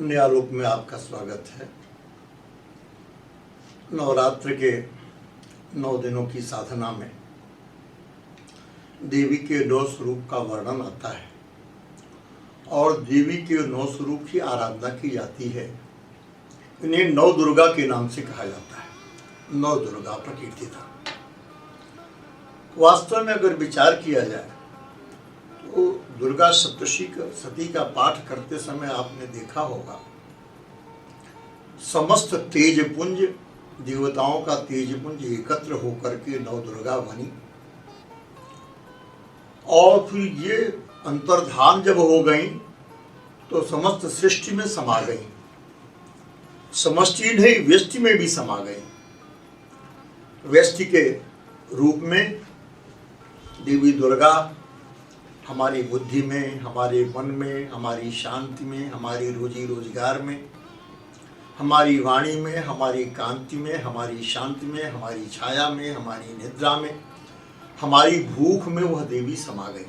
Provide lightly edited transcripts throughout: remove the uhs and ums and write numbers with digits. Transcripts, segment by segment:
अपने आलोक में आपका स्वागत है। नवरात्र के 9 दिनों की साधना में देवी के 9 स्वरूप का वर्णन आता है और देवी के 9 स्वरूप की आराधना की जाती है। इन्हें 9 दुर्गा के नाम से कहा जाता है। 9 दुर्गा प्रकृतिधा। वास्तव में अगर विचार किया जाए तो दुर्गा सप्तशती का पाठ करते समय आपने देखा होगा, समस्त तेजपुंज, देवताओं का तेजपुंज एकत्र होकर के 9 दुर्गा बनी और फिर ये अंतर्धान जब हो गई तो समस्त सृष्टि में समा गई। समष्टि नहीं, व्यष्टि में भी समा गई। व्यष्टि के रूप में देवी दुर्गा हमारी बुद्धि में, हमारे मन में, हमारी शांति में, हमारी रोजी रोजगार में, हमारी वाणी में, हमारी कांति में, हमारी शांति में, हमारी छाया में, हमारी निद्रा में, हमारी भूख में वह देवी समा गई।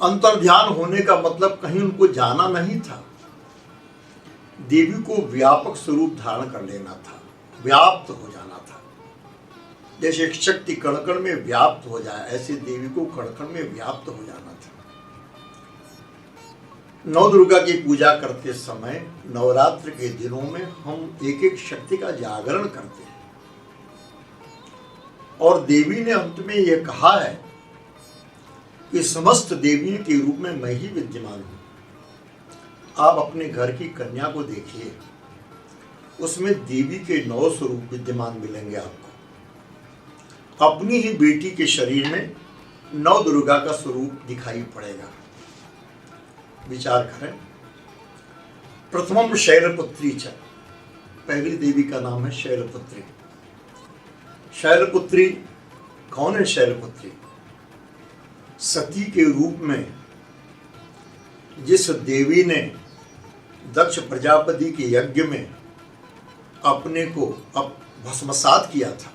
अंतर्ध्यान होने का मतलब कहीं उनको जाना नहीं था, देवी को व्यापक स्वरूप धारण कर लेना था, व्याप्त हो जाना था। जैसे एक शक्ति कण कण में व्याप्त हो जाए, ऐसे देवी को कण कण में व्याप्त हो जाना था। 9 दुर्गा की पूजा करते समय नवरात्र के दिनों में हम एक एक शक्ति का जागरण करते हैं और देवी ने अंत में यह कहा है कि समस्त देवियों के रूप में मैं ही विद्यमान हूं। आप अपने घर की कन्या को देखिए, उसमें देवी के 9 स्वरूप विद्यमान मिलेंगे आपको। अपनी ही बेटी के शरीर में 9 दुर्गा का स्वरूप दिखाई पड़ेगा। विचार करें। प्रथमम शैलपुत्री च, पहली देवी का नाम है शैलपुत्री। शैलपुत्री कौन है? शैलपुत्री सती के रूप में जिस देवी ने दक्ष प्रजापति के यज्ञ में अपने को भस्मसात किया था,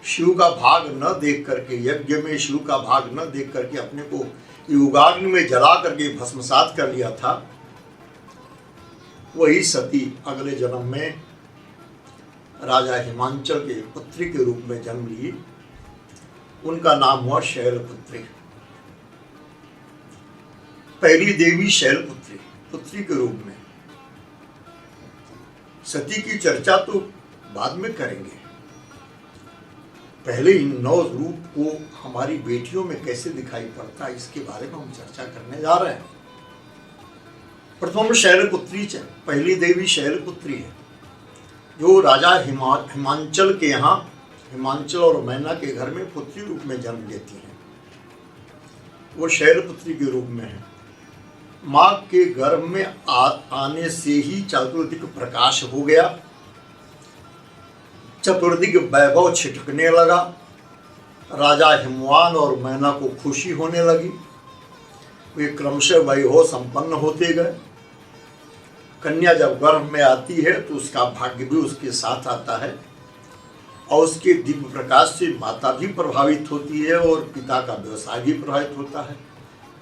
शिव का भाग न देख करके, यज्ञ में शिव का भाग न देख करके अपने को युगाग्नि में जला करके भस्मसात कर लिया था, वही सती अगले जन्म में राजा हिमांचल के पुत्री के रूप में जन्म ली। उनका नाम हुआ शैलपुत्री। पहली देवी शैलपुत्री, पुत्री के रूप में। सती की चर्चा तो बाद में करेंगे, पहले इन 9 रूप को हमारी बेटियों में कैसे दिखाई पड़ता है इसके बारे में हम चर्चा करने जा रहे हैं। प्रथम शैलपुत्री, पहली देवी शैलपुत्री है जो राजा हिमांचल के यहाँ, हिमांचल और मैना के घर में पुत्री रूप में जन्म लेती है। वो शैलपुत्री के रूप में है। माँ के गर्भ में आने से ही चतुर्दिक प्रकाश हो गया, चतुर्दिक वैभव छिटकने लगा। राजा हिमवान और मैना को खुशी होने लगी, वे क्रमशः वैभव संपन्न होते गए। कन्या जब गर्भ में आती है तो उसका भाग्य भी उसके साथ आता है और उसके दिव्य प्रकाश से माता भी प्रभावित होती है और पिता का व्यवसाय भी प्रभावित होता है,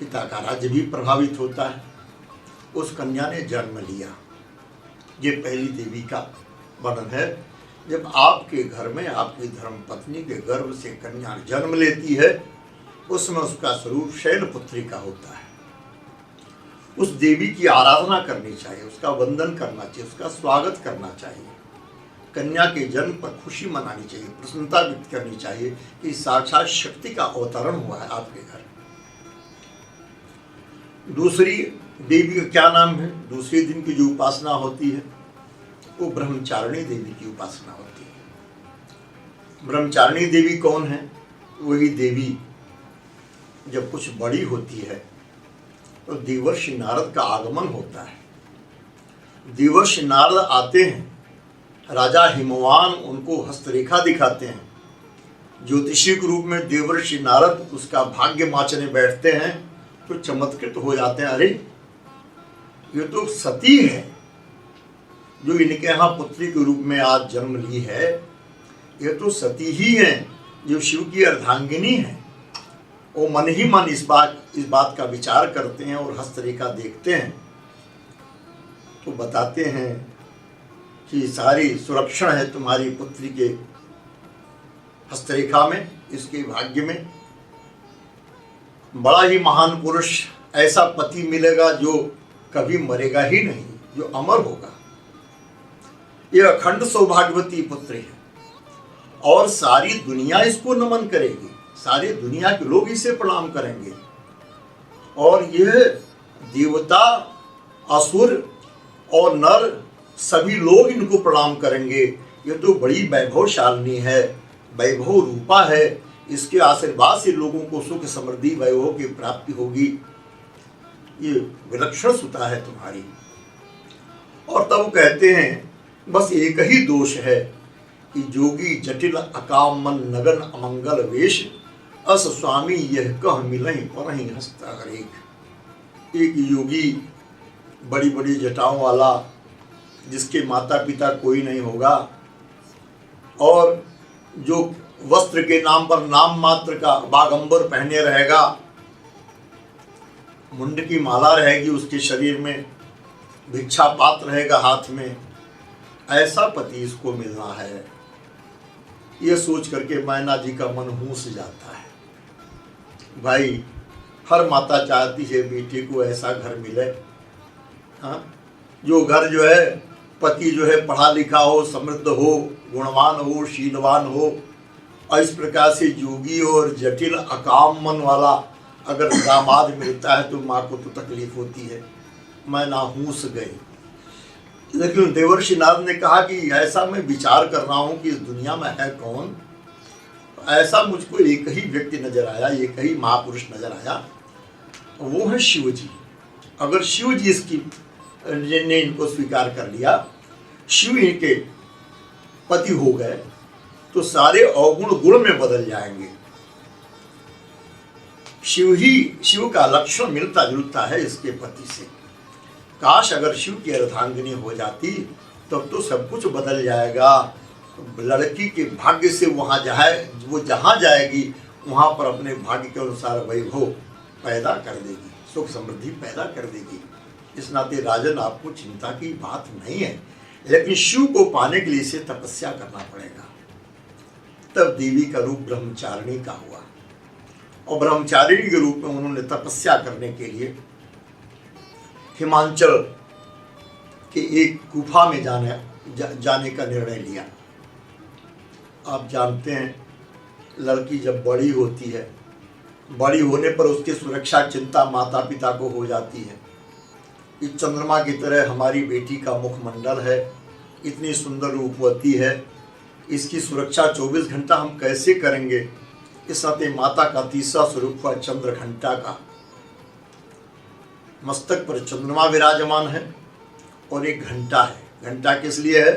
पिता का राज्य भी प्रभावित होता है। उस कन्या ने जन्म लिया। ये पहली देवी का वर्णन है। जब आपके घर में आपकी धर्मपत्नी के गर्भ से कन्या जन्म लेती है, उसमें उसका स्वरूप शैलपुत्री का होता है। उस देवी की आराधना करनी चाहिए, उसका वंदन करना चाहिए, उसका स्वागत करना चाहिए। कन्या के जन्म पर खुशी मनानी चाहिए, प्रसन्नता व्यक्त करनी चाहिए कि साक्षात शक्ति का अवतरण हुआ है आपके घर। दूसरी देवी का क्या नाम है? दूसरे दिन की जो उपासना होती है वो ब्रह्मचारिणी देवी की उपासना होती है। ब्रह्मचारिणी देवी कौन है? वही देवी जब कुछ बड़ी होती है तो देवर्षि नारद का आगमन होता है। देवर्षि नारद आते हैं, राजा हिमवान उनको हस्तरेखा दिखाते हैं। ज्योतिषी के रूप में देवर्षि नारद उसका भाग्य माचने बैठते हैं तो चमत्कृत हो जाते हैं, अरे ये तो सती है जो इनके यहाँ पुत्री के रूप में आज जन्म ली है। ये तो सती ही है जो शिव की अर्धांगिनी है। वो मन ही मन इस बात का विचार करते हैं और हस्तरेखा देखते हैं तो बताते हैं कि सारी सुरक्षण है तुम्हारी पुत्री के हस्तरेखा में, इसके भाग्य में। बड़ा ही महान पुरुष, ऐसा पति मिलेगा जो कभी मरेगा ही नहीं, जो अमर होगा। यह अखंड सौभाग्यवती पुत्र है और सारी दुनिया इसको नमन करेगी, सारी दुनिया के लोग इसे प्रणाम करेंगे। और यह देवता, असुर और नर सभी लोग इनको प्रणाम करेंगे। ये तो बड़ी वैभवशालिनी है, वैभव रूपा है। इसके आशीर्वाद से लोगों को सुख समृद्धि वैभव की प्राप्ति होगी। ये विलक्षण सुता है तुम्हारी। और तब कहते हैं बस एक ही दोष है कि जोगी जटिल अकाम मन नगन अमंगल वेश, अस स्वामी यह कह मिलहि परहि हंसता हरेक। एक योगी बड़ी बड़ी जटाओं वाला, जिसके माता पिता कोई नहीं होगा, और जो वस्त्र के नाम पर नाम मात्र का बागंबर पहने रहेगा, मुंड की माला रहेगी उसके शरीर में, भिक्षा पात्र रहेगा हाथ में, ऐसा पति इसको मिलना है। यह सोच करके मैना जी का मन हुंस जाता है। भाई, हर माता चाहती है बेटे को ऐसा घर मिले, हाँ, जो घर जो है पति जो है पढ़ा लिखा हो, समृद्ध हो, गुणवान हो, शीलवान हो। और इस प्रकार से योगी और जटिल अकाम मन वाला अगर दामाद मिलता है तो माँ को तो तकलीफ होती है। मैं नाहूस गई। लेकिन देवर्षि नारद ने कहा कि ऐसा मैं विचार कर रहा हूँ कि इस दुनिया में है कौन। ऐसा मुझको एक ही व्यक्ति नजर आया, एक ही महापुरुष नजर आया, वो है शिव जी। अगर शिव जी इसकी ने इनको स्वीकार कर लिया, शिव इनके पति हो गए, तो सारे अवगुण गुण में बदल जाएंगे। शिव का लक्षण मिलता जुलता है इसके पति से। काश अगर शिव की अर्धांगिनी हो जाती तब तो सब कुछ बदल जाएगा। लड़की के भाग्य से वहां जाए, वो जहां जाएगी वहां पर अपने भाग्य के अनुसार वैभव पैदा कर देगी, सुख समृद्धि पैदा कर देगी। इस नाते राजन आपको चिंता की बात नहीं है, लेकिन शिव को पाने के लिए इसे तपस्या करना पड़ेगा। तब देवी का रूप ब्रह्मचारिणी का हुआ, और ब्रह्मचारिणी के रूप में उन्होंने तपस्या करने के लिए हिमांचल के एक गुफा में जाने का निर्णय लिया। आप जानते हैं, लड़की जब बड़ी होती है, बड़ी होने पर उसकी सुरक्षा चिंता माता पिता को हो जाती है। इस चंद्रमा की तरह हमारी बेटी का मुखमंडल है, इतनी सुंदर रूपवती है, इसकी सुरक्षा 24 घंटा हम कैसे करेंगे। इस नाते माता का तीसरा स्वरूप हुआ चंद्र घंटा का। मस्तक पर चंद्रमा विराजमान है और एक घंटा है। घंटा किस लिए है?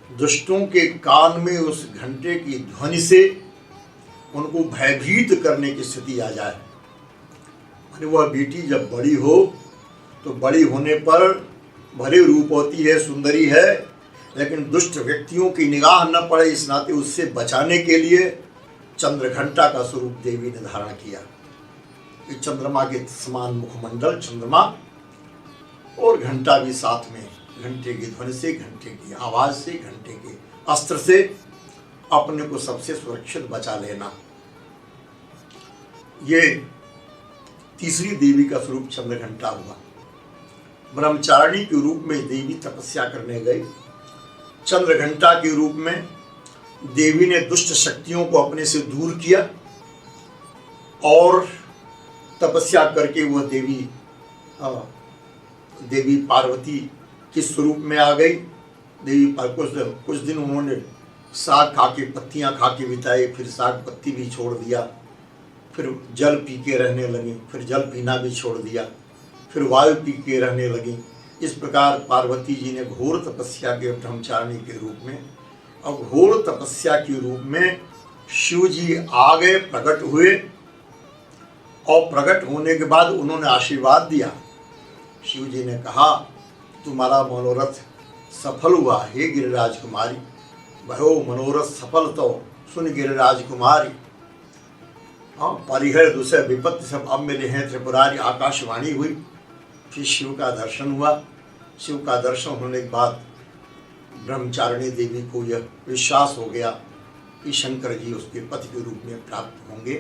दुष्टों के कान में उस घंटे की ध्वनि से उनको भयभीत करने की स्थिति आ जाए। अरे वह बेटी जब बड़ी हो तो बड़ी होने पर भले रूपवती है, सुंदरी है, लेकिन दुष्ट व्यक्तियों की निगाह न पड़े, इस नाते उससे बचाने के लिए चंद्रघंटा का स्वरूप देवी ने धारण किया। इस चंद्रमा के समान मुखमंडल चंद्रमा और घंटा भी साथ में, घंटे की ध्वनि से, घंटे की आवाज से, घंटे के अस्त्र से अपने को सबसे सुरक्षित बचा लेना। ये तीसरी देवी का स्वरूप चंद्रघंटा हुआ। ब्रह्मचारिणी के रूप में देवी तपस्या करने गई। चंद्रघंटा के रूप में देवी ने दुष्ट शक्तियों को अपने से दूर किया और तपस्या करके वह देवी पार्वती के स्वरूप में आ गई। देवी कुछ दिन उन्होंने साग खा के, पत्तियां खा के बिताए, फिर साग पत्ती भी छोड़ दिया, फिर जल पी के रहने लगी, फिर जल पीना भी छोड़ दिया, फिर वायु पी के रहने लगी। इस प्रकार पार्वती जी ने घोर तपस्या के ब्रह्मचारिणी के रूप में, और घोर तपस्या के रूप में शिव जी आ गए, प्रकट हुए, और प्रकट होने के बाद उन्होंने आशीर्वाद दिया। शिव जी ने कहा, तुम्हारा मनोरथ सफल हुआ हे गिरिराज कुमारी, भयो मनोरथ सफल तो सुन गिरिराज कुमारी। परिहर दूसरे विपत्ति सब अब मिले हैं त्रिपुरारी। आकाशवाणी हुई, फिर शिव का दर्शन हुआ, शिव का दर्शन होने के बाद ब्रह्मचारिणी देवी को यह विश्वास हो गया कि शंकर जी उसके पति के रूप में प्राप्त होंगे।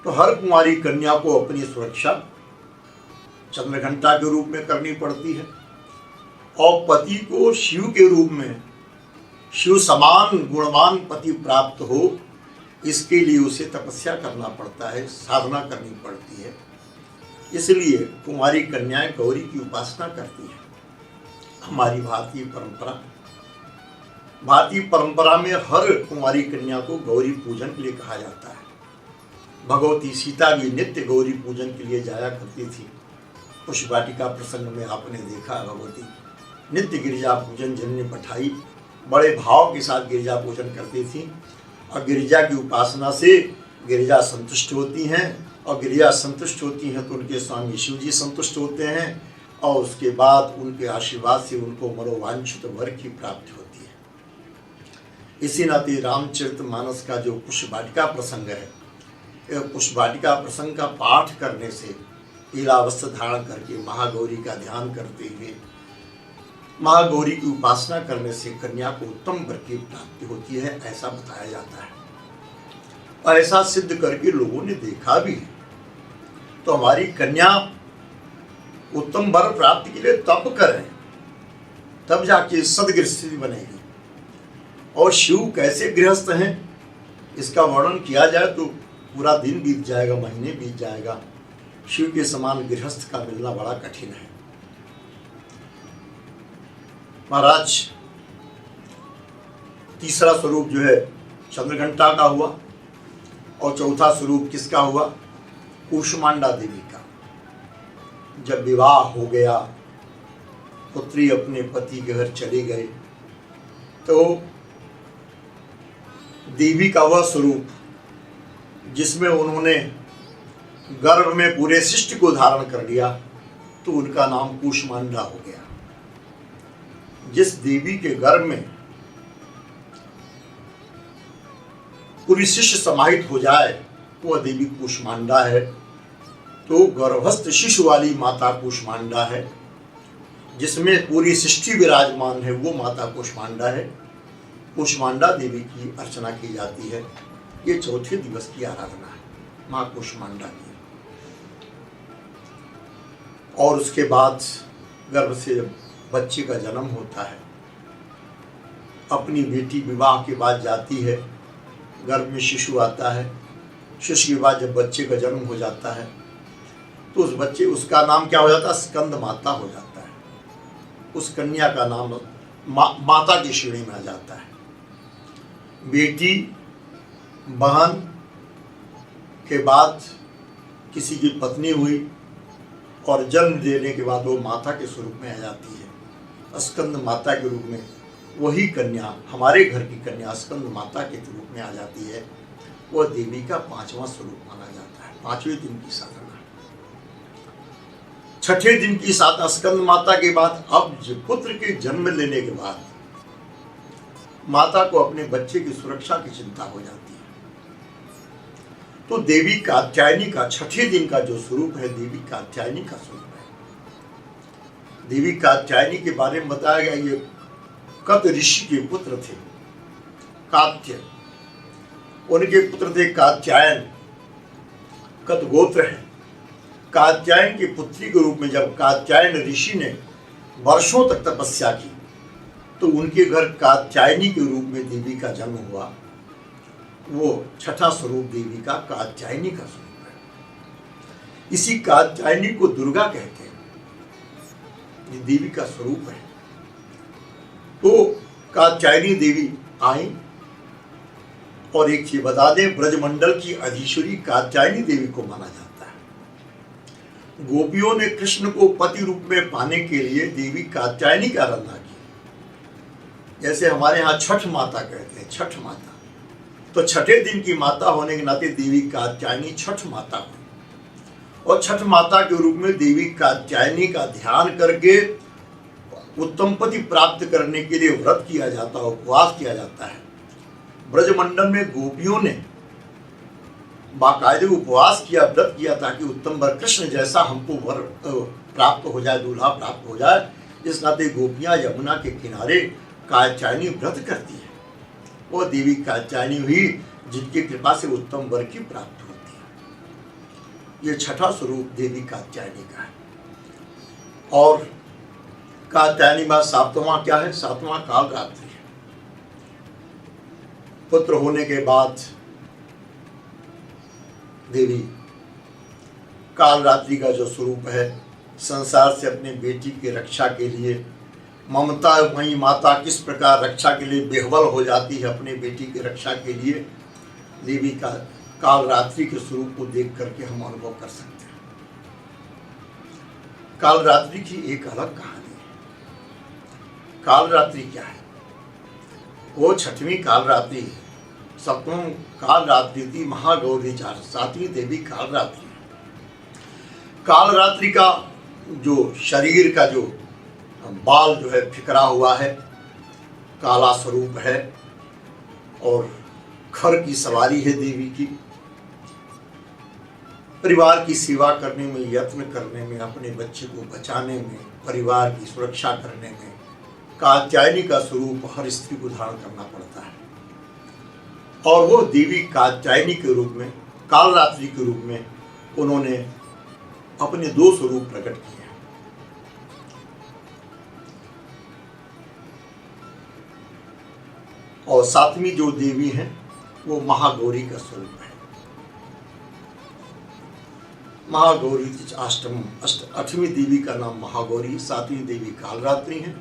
तो हर कुंवारी कन्या को अपनी सुरक्षा चंद्रघंटा के रूप में करनी पड़ती है और पति को शिव के रूप में, शिव समान गुणवान पति प्राप्त हो, इसके लिए उसे तपस्या करना पड़ता है, साधना करनी पड़ती है। इसलिए कुंवारी कन्याएं गौरी की उपासना करती हैं। हमारी भारतीय परंपरा में हर कुंवारी कन्या को गौरी पूजन के लिए कहा जाता है। भगवती सीता भी नित्य गौरी पूजन के लिए जाया करती थी। पुष्प वाटिका प्रसंग में आपने देखा, भगवती नित्य गिरिजा पूजन जननी पठाई बड़े भाव के साथ गिरिजा पूजन करती थी और गिरिजा की उपासना से गिरिजा संतुष्ट होती हैं और गिरिजा संतुष्ट होती हैं तो उनके स्वामी शिव जी संतुष्ट होते हैं और उसके बाद उनके आशीर्वाद से उनको मनोवांछित वर की प्राप्ति होती है। इसी नाते रामचरितमानस का जो पुष्प वाटिका प्रसंग है, यह पुष्प वाटिका प्रसंग का पाठ करने से लीलावस्त्र धारण करके महागौरी का ध्यान करते हुए महागौरी की उपासना करने से कन्या को उत्तम वर की प्राप्ति होती है, ऐसा बताया जाता है और ऐसा सिद्ध करके लोगों ने देखा भी है। तो हमारी कन्या उत्तम वर प्राप्ति के लिए तप करें, तब जाके सदगृहस्थी बनेगी। और शिव कैसे गृहस्थ हैं इसका वर्णन किया जाए तो पूरा दिन बीत जाएगा, महीने बीत जाएगा। शिव के समान गृहस्थ का मिलना बड़ा कठिन है। महाराज, तीसरा स्वरूप जो है चंद्रघंटा का हुआ और चौथा स्वरूप किसका हुआ? कूष्मांडा देवी का। जब विवाह हो गया, पुत्री अपने पति के घर चले गए, तो देवी का वह स्वरूप जिसमें उन्होंने गर्भ में पूरे सृष्टि को धारण कर लिया, तो उनका नाम कूष्मांडा हो गया। जिस देवी के गर्भ में पूरी सृष्टि समाहित हो जाए वह देवी कूष्मांडा है। तो गर्भस्थ शिशु वाली माता कूष्मांडा है, जिसमें पूरी सृष्टि विराजमान है, वो माता कूष्मांडा है। कूष्मांडा देवी की अर्चना की जाती है। ये चौथे दिवस की आराधना है माँ कूष्मांडा की। और उसके बाद गर्भ से बच्चे का जन्म होता है। अपनी बेटी विवाह के बाद जाती है, गर्भ में शिशु आता है। शिशु के बाद जब बच्चे का जन्म हो जाता है तो उस बच्चे, उसका नाम क्या हो जाता है? स्कंद माता हो जाता है। उस कन्या का नाम माता की श्रेणी में आ जाता है। बेटी बहन के बाद किसी की पत्नी हुई और जन्म देने के बाद वो माता के स्वरूप में आ जाती है, स्कंद माता के रूप में। वही कन्या, हमारे घर की कन्या स्कंद माता के रूप में आ जाती है। वह देवी का पांचवा स्वरूप माना जाता है। पांचवें दिन की साधना, छठे दिन की साधना स्कंद माता के बाद अब पुत्र के जन्म लेने के बाद माता को अपने बच्चे की सुरक्षा की चिंता हो जाती है। तो देवी कात्यायनी का छठे दिन का जो स्वरूप है, देवी कात्यायनी का स्वरूप है। देवी कात्यायनी के बारे में बताया गया, ये कत ऋषि के पुत्र थे, कात्य। उनके पुत्र थे कात्यायन, कत गोत्र है। कात्यायन की पुत्री के रूप में जब कात्यायन ऋषि ने वर्षों तक तपस्या की तो उनके घर कात्यायनी के रूप में देवी का जन्म हुआ। वो छठा स्वरूप देवी का कात्यायनी का स्वरूप है। इसी कात्यायनी को दुर्गा कहते हैं, ये देवी का स्वरूप है। तो कात्यायनी देवी आई। और एक चीज बता दें, ब्रजमंडल की अधीश्वरी कात्यायनी देवी को माना जाता है। गोपियों ने कृष्ण को पति रूप में पाने के लिए देवी कात्यायनी की आराधना की। जैसे हमारे यहाँ छठ माता कहते हैं, छठ माता। तो छठे दिन की माता होने के नाते देवी कात्यायनी छठ माता हुई। और छठ माता के रूप में देवी कात्यायनी का ध्यान करके उत्तम पति प्राप्त करने के लिए व्रत किया जाता है, उपवास किया जाता है। ब्रजमंडल में गोपियों ने बाकायदे उपवास किया, व्रत किया, ताकि उत्तम वर कृष्ण जैसा हमको वर प्राप्त हो जाए, दूल्हा प्राप्त हो जाए। इस नाते गोपियां यमुना के किनारे कात्यायनी व्रत करती है। वो देवी कात्यायनी हुई जिनकी कृपा से उत्तम वर की प्राप्ति होती है। ये छठा स्वरूप देवी कात्यायनी का है। और कात्यायनी में सातवां क्या है? सातवां काल रात्रि है। पुत्र होने के बाद देवी काल रात्रि का जो स्वरूप है, संसार से अपने बेटी की रक्षा के लिए ममता वही माता किस प्रकार रक्षा के लिए बेहवल हो जाती है अपने बेटी की रक्षा के लिए, देवी का काल रात्रि के स्वरूप को देख करके हम अनुभव कर सकते हैं। काल रात्रि की एक अलग कहानी है। काल रात्रि क्या है? वो छठवीं काल रात्रि है। सप्तम काल रात्रि थी महागौरी चार, सातवीं देवी काल रात्रि। काल रात्रि का जो शरीर का जो बाल जो है फिकरा हुआ है, काला स्वरूप है और खर की सवारी है देवी की। परिवार की सेवा करने में, यत्न करने में, अपने बच्चे को बचाने में, परिवार की सुरक्षा करने में कात्यायनी का स्वरूप हर स्त्री को धारण करना पड़ता है। और वो देवी कात्यायनी के रूप में, काल रात्रि के रूप में उन्होंने अपने दो स्वरूप प्रकट किए। और सातवीं जो देवी है वो महागौरी का स्वरूप है। महागौरी आठवीं देवी का नाम महागौरी, सातवीं देवी कालरात्रि है,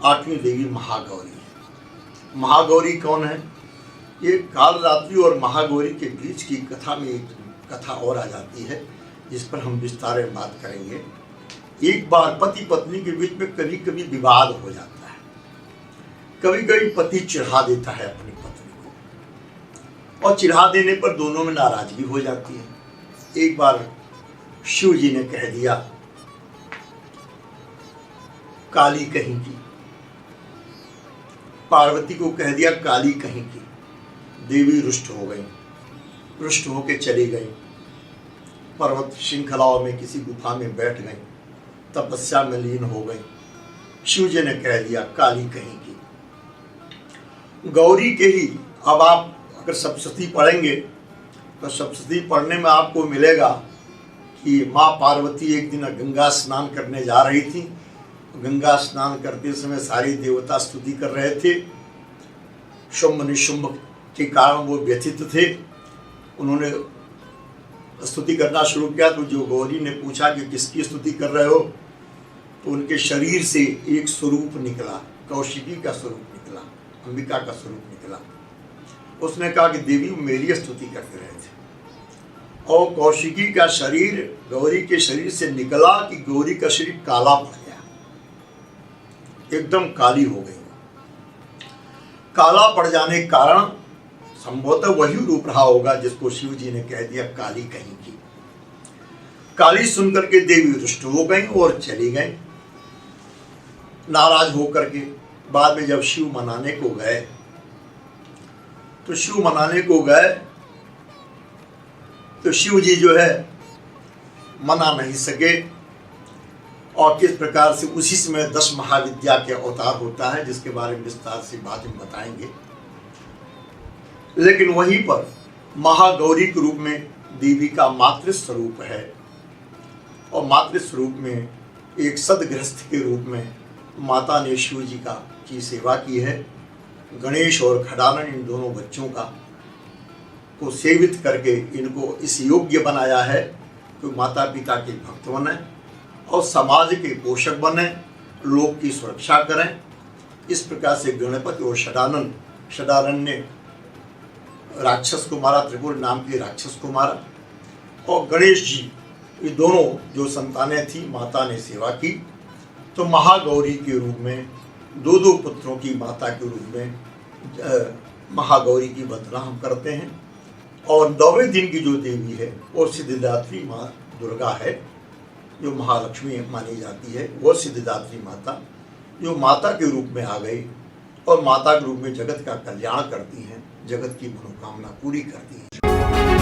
आठवीं देवी महागौरी है। महागौरी कौन है? ये कालरात्रि और महागौरी के बीच की कथा में एक कथा और आ जाती है जिस पर हम विस्तार में बात करेंगे। एक बार पति पत्नी के बीच में कभी कभी विवाद हो जाता है, कभी कभी पति चिढ़ा देता है अपनी पत्नी को और चिढ़ा देने पर दोनों में नाराजगी हो जाती है। एक बार शिव जी ने कह दिया काली कहीं की, पार्वती को कह दिया काली कहीं की। देवी रुष्ट हो गई, रुष्ट होके चली गई, पर्वत श्रृंखलाओं में किसी गुफा में बैठ गई, तपस्या में लीन हो गई। शिव जी ने कह दिया काली कहीं की। गौरी के ही, अब आप अगर सप्तशती पढ़ेंगे तो सप्तशती पढ़ने में आपको मिलेगा कि माँ पार्वती एक दिन गंगा स्नान करने जा रही थी। गंगा स्नान करते समय सारे देवता स्तुति कर रहे थे। शुंभ निशुंभ के कारण वो व्यथित थे। उन्होंने स्तुति करना शुरू किया तो जो गौरी ने पूछा कि किसकी स्तुति कर रहे हो, तो उनके शरीर से एक स्वरूप निकला, कौशिकी का स्वरूप निकला, अंबिका का स्वरूप निकला। उसने कहा कि देवी मेरी स्तुति करते रहे थे। और कौशिकी का शरीर गौरी के शरीर से निकला कि गौरी का शरीर काला पड़ गया, एकदम काली हो गई। काला पड़ जाने के कारण संभवतः वही रूप रहा होगा जिसको शिव जी ने कह दिया काली कहीं की। काली सुनकर के देवी रुष्ट हो गई और चली गई नाराज होकर के। बाद में जब शिव मनाने को गए तो शिव जी जो है मना नहीं सके। और किस प्रकार से उसी समय 10 महाविद्या के अवतार होता है जिसके बारे में विस्तार से बाद में बताएंगे। लेकिन वहीं पर महागौरी के रूप में देवी का मातृ स्वरूप है और मातृ स्वरूप में एक सदगृहस्थ के रूप में माता ने शिव जी की सेवा की है। गणेश और खडानन इन दोनों बच्चों को सेवित करके इनको इस योग्य बनाया है कि माता पिता के भक्त बने और समाज के पोषक बने, लोक की सुरक्षा करें। इस प्रकार से गणपति और षडानन ने राक्षस को मारा, त्रिपुर नाम के राक्षस को मारा। और गणेश जी, ये दोनों जो संतानें थी, माता ने सेवा की। तो महागौरी के रूप में दो पुत्रों की माता के रूप में महागौरी की वंदना हम करते हैं। और 9वें दिन की जो देवी है वो सिद्धिदात्री माँ दुर्गा है, जो महालक्ष्मी मानी जाती है। वो सिद्धिदात्री माता जो माता के रूप में आ गई और माता के रूप में जगत का कल्याण करती हैं, जगत की मनोकामना पूरी करती हैं।